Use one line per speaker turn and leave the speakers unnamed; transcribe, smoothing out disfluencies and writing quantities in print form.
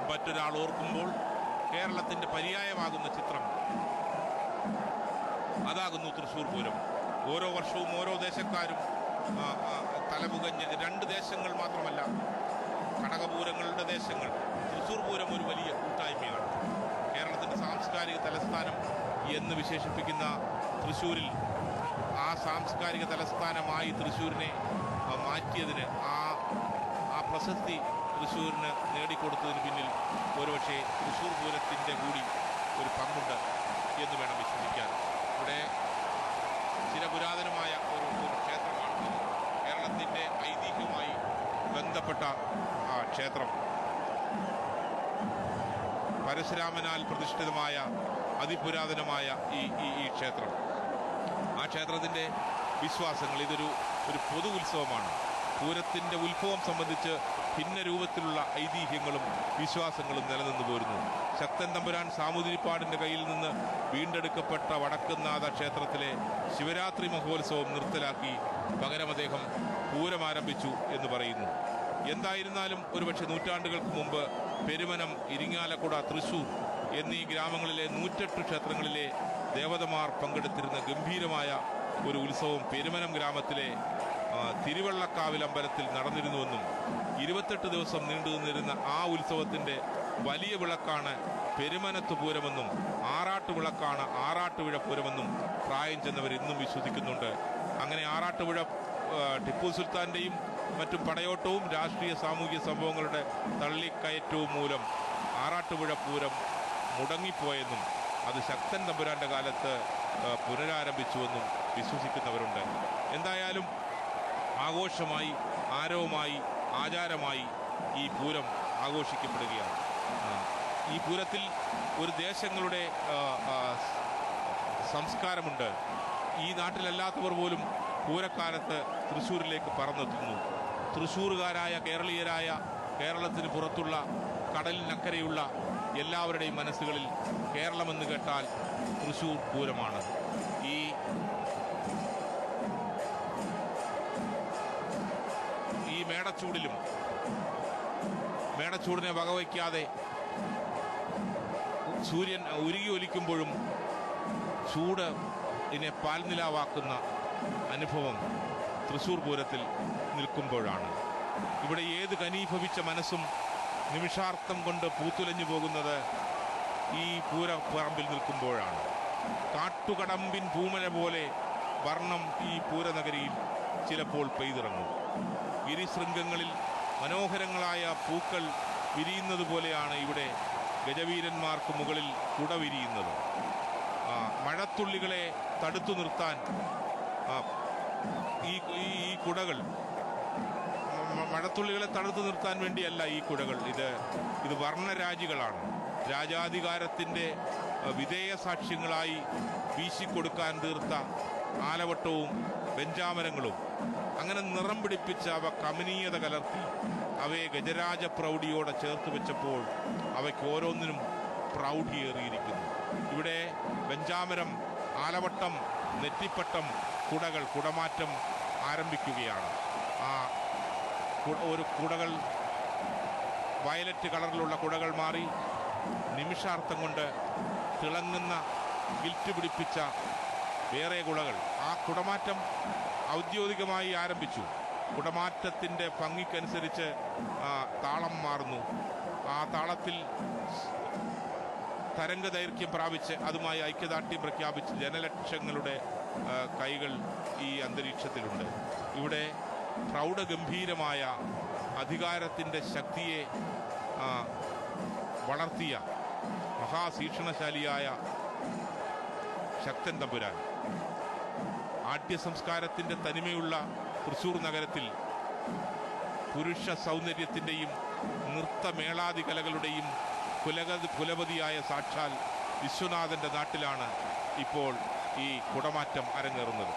മറ്റൊരാൾ ഓർക്കുമ്പോൾ കേരളത്തിൻ്റെ പര്യായമാകുന്ന ചിത്രം അതാകുന്നു തൃശ്ശൂർ പൂരം. ഓരോ വർഷവും ഓരോ ദേശക്കാരും തലമുകഞ്ഞ്, രണ്ട് ദേശങ്ങൾ മാത്രമല്ല, കടകപൂരങ്ങളുടെ ദേശങ്ങൾ. തൃശ്ശൂർ പൂരം ഒരു വലിയ കൂട്ടായ്മയാണ്. കേരളത്തിൻ്റെ സാംസ്കാരിക തലസ്ഥാനം എന്ന് വിശേഷിപ്പിക്കുന്ന തൃശ്ശൂരിൽ ആ സാംസ്കാരിക തലസ്ഥാനമായി തൃശ്ശൂരിനെ മാറ്റിയതിന്, ആ പ്രശസ്തി തൃശ്ശൂരിന് നേടിക്കൊടുത്തതിന് പിന്നിൽ ഒരുപക്ഷെ തൃശ്ശൂർ പൂരത്തിൻ്റെ കൂടി ഒരു പങ്കുണ്ട് എന്ന് വേണം വിശ്വസിക്കാൻ. ഇവിടെ ചിരപുരാതനമായ ഒരു ക്ഷേത്രമാണ്. കേരളത്തിൻ്റെ ഐതിഹ്യവുമായി ബന്ധപ്പെട്ട ക്ഷേത്രം, പരശുരാമനാൽ പ്രതിഷ്ഠിതമായ അതിപുരാതനമായ ഈ ക്ഷേത്രം, ആ ക്ഷേത്രത്തിൻ്റെ വിശ്വാസങ്ങൾ, ഇതൊരു പൊതു ഉത്സവമാണ്. പൂരത്തിൻ്റെ ഉത്ഭവം സംബന്ധിച്ച് ഭിന്ന രൂപത്തിലുള്ള ഐതിഹ്യങ്ങളും വിശ്വാസങ്ങളും നിലനിന്നു പോരുന്നു. ശക്തൻ തമ്പുരാൻ സാമൂതിരിപ്പാടിൻ്റെ കയ്യിൽ നിന്ന് വീണ്ടെടുക്കപ്പെട്ട വടക്കുംനാഥ ക്ഷേത്രത്തിലെ ശിവരാത്രി മഹോത്സവം നിർത്തലാക്കി പകരം അദ്ദേഹം പൂരം ആരംഭിച്ചു എന്ന് പറയുന്നു. എന്തായിരുന്നാലും ഒരുപക്ഷെ നൂറ്റാണ്ടുകൾക്ക് മുമ്പ് പെരുമനം, ഇരിങ്ങാലക്കുട, തൃശ്ശൂർ എന്നീ ഗ്രാമങ്ങളിലെ 108 ക്ഷേത്രങ്ങളിലെ ദേവതമാർ പങ്കെടുത്തിരുന്ന ഗംഭീരമായ ഒരു ഉത്സവം പെരുമനം ഗ്രാമത്തിലെ തിരുവള്ളക്കാവിൽ അമ്പലത്തിൽ നടന്നിരുന്നുവെന്നും 28 ദിവസം നീണ്ടു നിന്നിരുന്ന ആ ഉത്സവത്തിൻ്റെ വലിയ വിളക്കാണ് പെരുമനത്ത് പൂരമെന്നും ആറാട്ട് വിളക്കാണ് ആറാട്ടുപുഴ പൂരമെന്നും പ്രായം ചെന്നവർ ഇന്നും വിശ്വസിക്കുന്നുണ്ട്. അങ്ങനെ ആറാട്ടുപുഴ ടിപ്പു സുൽത്താൻ്റെയും മറ്റും പടയോട്ടവും രാഷ്ട്രീയ സാമൂഹിക സംഭവങ്ങളുടെ തള്ളിക്കയറ്റവും മൂലം ആറാട്ടുപുഴ പൂരം മുടങ്ങിപ്പോയെന്നും അത് ശക്തൻ തമ്പുരാൻ്റെ കാലത്ത് പുനരാരംഭിച്ചുവെന്നും വിശ്വസിക്കുന്നവരുണ്ട്. എന്തായാലും ആഘോഷമായി, ആരവമായി, ആചാരമായി ഈ പൂരം ആഘോഷിക്കപ്പെടുകയാണ്. ഈ പൂരത്തിൽ ഒരു ദേശങ്ങളുടെ സംസ്കാരമുണ്ട്. ഈ നാട്ടിലല്ലാത്തവർ പോലും പൂരക്കാലത്ത് തൃശ്ശൂരിലേക്ക് പറന്നെത്തുന്നു. തൃശ്ശൂരുകാരായ കേരളീയരായ, കേരളത്തിന് പുറത്തുള്ള കടലിനക്കരെയുള്ള എല്ലാവരുടെയും മനസ്സുകളിൽ കേരളമെന്ന് കേട്ടാൽ തൃശ്ശൂർ പൂരമാണ്. ഈ മേടച്ചൂടിനെ വകവയ്ക്കാതെ സൂര്യൻ ഉരുകി ഒലിക്കുമ്പോഴും ചൂട് ഇതിനെ പാൽനിലാവാക്കുന്ന അനുഭവം തൃശ്ശൂർ പൂരത്തിൽ നിൽക്കുമ്പോഴാണ്. ഇവിടെ ഏത് ഘനീഭവിച്ച മനസ്സും നിമിഷാർത്ഥം കൊണ്ട് പൂത്തുലഞ്ഞു പോകുന്നത് ഈ പൂരപ്പറമ്പിൽ നിൽക്കുമ്പോഴാണ്. കാട്ടുകടമ്പിൻ പൂമല പോലെ വർണ്ണം ഈ പൂരനഗരിയിൽ ചിലപ്പോൾ പെയ്തിറങ്ങും. ഗിരിശൃംഗങ്ങളിൽ മനോഹരങ്ങളായ പൂക്കൾ വിരിയുന്നത് പോലെയാണ് ഇവിടെ ഗജവീരന്മാർക്ക് മുകളിൽ കുട വിരിയുന്നത്. മഴത്തുള്ളികളെ തടുത്തു നിർത്താൻ ഈ കുടകൾ, മഴത്തുള്ളികളെ തടുത്തു നിർത്താൻ വേണ്ടിയല്ല ഈ കുടകൾ. ഇത് വർണ്ണരാജികളാണ്. രാജാധികാരത്തിൻ്റെ വിധേയ സാക്ഷ്യങ്ങളായി വീശിക്കൊടുക്കാൻ തീർത്ത ആലവട്ടവും വെഞ്ചാമരങ്ങളും. അങ്ങനെ നിറം പിടിപ്പിച്ച അവ കമനീയത കലർത്തി അവയെ ഗജരാജ പ്രൗഢിയോടെ ചേർത്ത് വെച്ചപ്പോൾ അവയ്ക്ക് ഓരോന്നിനും പ്രൗഢിയേറിയിരിക്കുന്നു. ഇവിടെ വെഞ്ചാമരം, ആലവട്ടം, നെറ്റിപ്പട്ടം, കുടകൾ, കുടമാറ്റം ആരംഭിക്കുകയാണ്. ഒരു കുടകൾ, വയലറ്റ് കളറിലുള്ള കുടകൾ മാറി നിമിഷാർത്ഥം കൊണ്ട് തിളങ്ങുന്ന ഗിൽറ്റ് പിടിപ്പിച്ച വേറെ കുടകൾ. ആ കുടമാറ്റം ഔദ്യോഗികമായി ആരംഭിച്ചു. കുടമാറ്റത്തിൻ്റെ ഭംഗിക്കനുസരിച്ച് താളം മാറുന്നു. ആ താളത്തിൽ തരംഗദൈർഘ്യം പ്രാപിച്ച് അതുമായി ഐക്യദാർഢ്യം പ്രഖ്യാപിച്ച് ജനലക്ഷങ്ങളുടെ കൈകൾ ഈ അന്തരീക്ഷത്തിലുണ്ട്. ഇവിടെ പ്രൗഢഗംഭീരമായ അധികാരത്തിൻ്റെ ശക്തിയെ വളർത്തിയ മഹാശീക്ഷണശാലിയായ ശക്തൻ തമ്പുരാൻ, ആഢ്യ സംസ്കാരത്തിൻ്റെ തനിമയുള്ള തൃശ്ശൂർ നഗരത്തിൽ പുരുഷ സൗന്ദര്യത്തിൻ്റെയും നൃത്തമേളാദി കലകളുടെയും കുലപതിയായ സാക്ഷാൽ വിശ്വനാഥൻ്റെ നാട്ടിലാണ് ഇപ്പോൾ ഈ കുടമാറ്റം അരങ്ങേറുന്നത്.